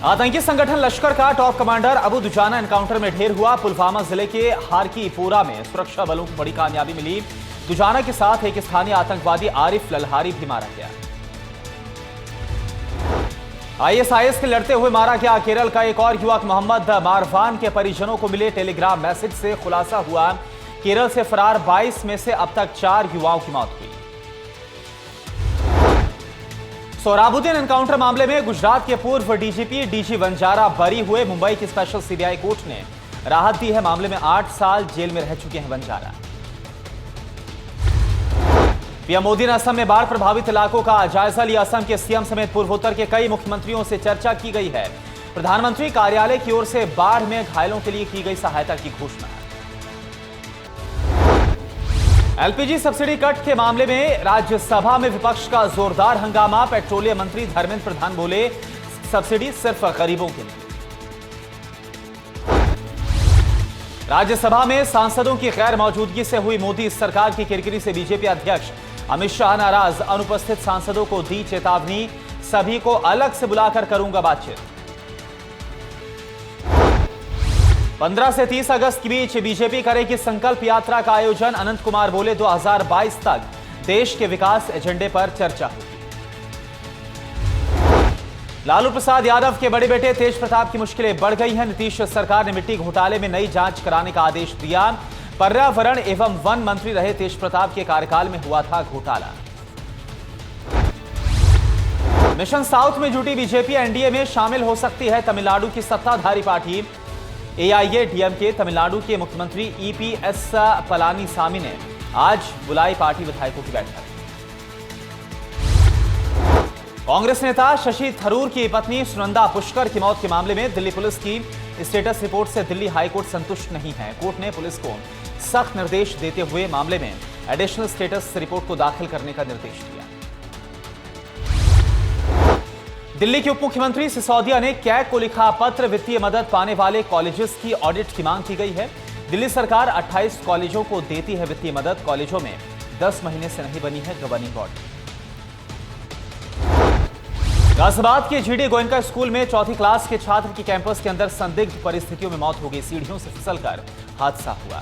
आतंकी संगठन लश्कर का top commander Abu Dujana encounter में ढेर हुआ। पुलवामा जिले के हारकीपोरा में सुरक्षा बलों को बड़ी कामयाबी मिली। दुजाना के साथ एक स्थानीय आतंकवादी आरिफ ललहारी भी मारा गया। आईएसआईएस के लड़ते हुए मारा गया। केरल का एक और युवक मोहम्मद मारवान के परिजनों को मिले टेलीग्राम मैसेज से खुलासा हुआ। केरल से फरार 22 में से अब तक 4 युवाओं की मौत हुई। सोहराबुद्दीन एनकाउंटर मामले में गुजरात के पूर्व डीजीपी डीजी वंजारा बरी हुए। मुंबई की स्पेशल सीबीआई कोर्ट ने राहत दी है। मामले में 8 साल जेल में रह चुके हैं वंजारा। पीएम मोदी ने असम में बाढ़ प्रभावित इलाकों का जायजा लिया। असम के सीएम समेत पूर्वोत्तर के कई मुख्यमंत्रियों से चर्चा की गई है। प्रधानमंत्री कार्यालय की ओर से बाढ़ में घायलों के लिए की गई सहायता की घोषणा। एलपीजी सब्सिडी कट के मामले में राज्यसभा में विपक्ष का जोरदार हंगामा। पेट्रोलियम मंत्री धर्मेंद्र प्रधान बोले, सब्सिडी सिर्फ गरीबों के लिए। राज्यसभा में सांसदों की गैर मौजूदगी से हुई मोदी सरकार की किरकिरी से बीजेपी अध्यक्ष अमित शाह नाराज। अनुपस्थित सांसदों को दी चेतावनी, सभी को अलग से बुलाकर करूंगा बातचीत। 15 से 30 अगस्त के बीच बीजेपी करेगी संकल्प यात्रा का आयोजन। अनंत कुमार बोले, 2022 तक देश के विकास एजेंडे पर चर्चा होगी। लालू प्रसाद यादव के बड़े बेटे तेज प्रताप की मुश्किलें बढ़ गई हैं। नीतीश सरकार ने मिट्टी घोटाले में नई जांच कराने का आदेश दिया। पर्यावरण एवं वन मंत्री रहे तेज प्रताप के कार्यकाल में हुआ था घोटाला। मिशन साउथ में जुटी बीजेपी एनडीए में शामिल हो सकती है तमिलनाडु की सत्ताधारी पार्टी एआईएडीएमके। तमिलनाडु के मुख्यमंत्री ईपीएस पलानीसामी ने आज बुलाई पार्टी विधायकों की बैठक। कांग्रेस नेता शशि थरूर की पत्नी सुनंदा पुष्कर की मौत के मामले में दिल्ली पुलिस की स्टेटस रिपोर्ट से दिल्ली हाईकोर्ट संतुष्ट नहीं है। कोर्ट ने पुलिस को सख्त निर्देश देते हुए मामले में एडिशनल स्टेटस रिपोर्ट को दाखिल करने का निर्देश दिया। दिल्ली के उप मुख्यमंत्री सिसोदिया ने कैग को लिखा पत्र। वित्तीय मदद पाने वाले कॉलेजेस की ऑडिट की मांग की गई है। दिल्ली सरकार 28 कॉलेजों को देती है वित्तीय मदद। कॉलेजों में 10 महीने से नहीं बनी है गवर्निंग बॉडी। गाजियाबाद के जीडी गोयनका स्कूल में 4वीं क्लास के छात्र की कैंपस के अंदर संदिग्ध परिस्थितियों में मौत हो गई। सीढ़ियों से फिसलकर हादसा हुआ।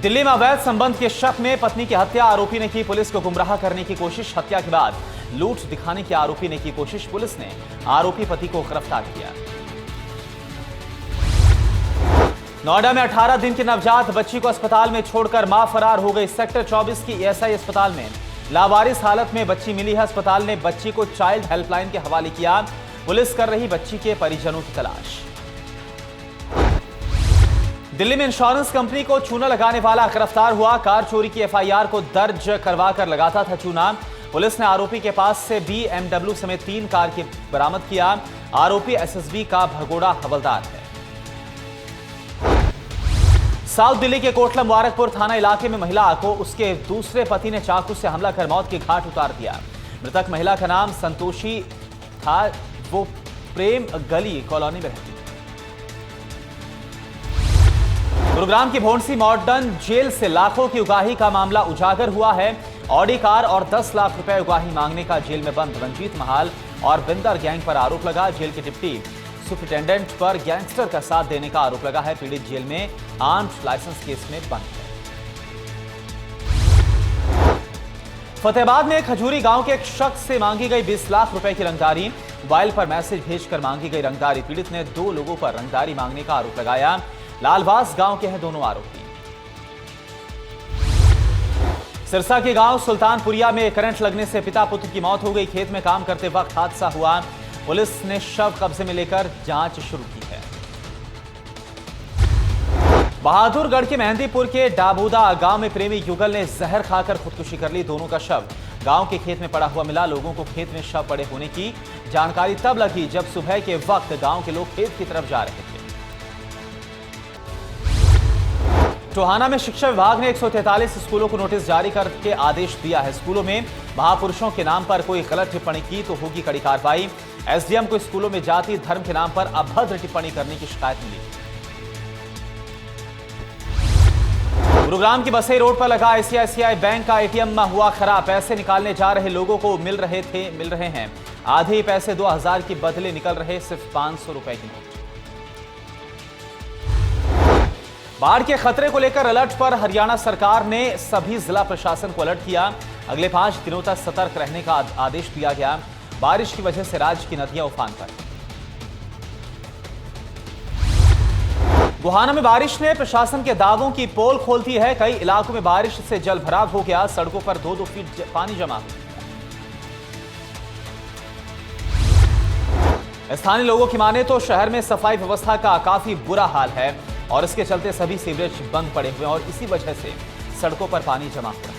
दिल्ली में अवैध संबंध के शक में पत्नी की हत्या। आरोपी ने की पुलिस को गुमराह करने की कोशिश। हत्या के बाद लूट दिखाने की आरोपी ने की कोशिश। पुलिस ने आरोपी पति को गिरफ्तार किया। नोएडा में 18 दिन की नवजात बच्ची को अस्पताल में छोड़कर मां फरार हो गई। सेक्टर 24 की ईएसआई अस्पताल में लावारिस हालत में बच्ची मिली है। अस्पताल ने बच्ची को चाइल्ड हेल्पलाइन के हवाले किया। पुलिस कर रही बच्ची के परिजनों की तलाश। दिल्ली में इंश्योरेंस कंपनी को चूना लगाने वाला गिरफ्तार हुआ। कार चोरी की एफआईआर को दर्ज करवाकर लगाता था चूना। पुलिस ने आरोपी के पास से BMW समेत 3 कार की बरामद किया। आरोपी एसएसबी का भगोड़ा हवलदार है। साउथ दिल्ली के कोटला मुबारकपुर थाना इलाके में महिला को उसके दूसरे पति ने चाकू से हमला कर मौत के घाट उतार दिया। मृतक महिला का नाम संतोषी था। वो प्रेम गली कॉलोनी में रहती। गुरुग्राम की भोंडसी मॉडर्न जेल से लाखों की उगाही का मामला उजागर हुआ है। ऑडी कार और 10 लाख रुपए उगाही मांगने का जेल में बंद रंजीत महाल और बिंदर गैंग पर आरोप लगा। जेल के डिप्टी सुपरिटेंडेंट पर गैंगस्टर का साथ देने का आरोप लगा है। पीड़ित जेल में आर्म्ड लाइसेंस केस में बंद है। फतेहाबाद में खजूरी गांव के एक शख्स से मांगी गई 20 लाख रुपए की रंगदारी। मोबाइल पर मैसेज भेजकर मांगी गई रंगदारी। पीड़ित ने 2 लोगों पर रंगदारी मांगने का आरोप लगाया। लालवास गांव के हैं दोनों आरोपी। सिरसा के गांव सुल्तानपुरिया में करंट लगने से पिता पुत्र की मौत हो गई। खेत में काम करते वक्त हादसा हुआ। पुलिस ने शव कब्जे में लेकर जांच शुरू की है। बहादुरगढ़ के मेहंदीपुर के डाबूदा गांव में प्रेमी युगल ने जहर खाकर खुदकुशी कर ली। दोनों का शव गांव के खेत में पड़ा हुआ मिला। लोगों को खेत में शव पड़े होने की जानकारी तब लगी जब सुबह के वक्त गांव के लोग खेत की तरफ जा रहे थे। टोहाना में शिक्षा विभाग ने 143 स्कूलों को नोटिस जारी करके आदेश दिया है। स्कूलों में महापुरुषों के नाम पर कोई गलत टिप्पणी की तो होगी कड़ी कार्रवाई। एसडीएम को स्कूलों में जाति धर्म के नाम पर अभद्र टिप्पणी करने की शिकायत मिली। गुरुग्राम की बसई रोड पर लगा आईसीआईसीआई बैंक का एटीएम हुआ खराब। पैसे निकालने जा रहे लोगों को मिल रहे हैं आधे ही पैसे 2000 के बदले निकल रहे सिर्फ 500 रुपए की नोट। बाढ़ के खतरे को लेकर अलर्ट पर हरियाणा सरकार ने सभी जिला प्रशासन को अलर्ट किया। अगले 5 दिनों तक सतर्क रहने का आदेश दिया गया। बारिश की वजह से राज्य की नदियां उफान पर। गोहाना में बारिश ने प्रशासन के दावों की पोल खोल दी है। कई इलाकों में बारिश से जल भराव हो गया। सड़कों पर 2-2 फीट पानी जमा हुआ। स्थानीय लोगों की माने तो शहर में सफाई व्यवस्था का काफी बुरा हाल है और इसके चलते सभी सीवरेज बंद पड़े हुए हैं और इसी वजह से सड़कों पर पानी जमा हो रहा है।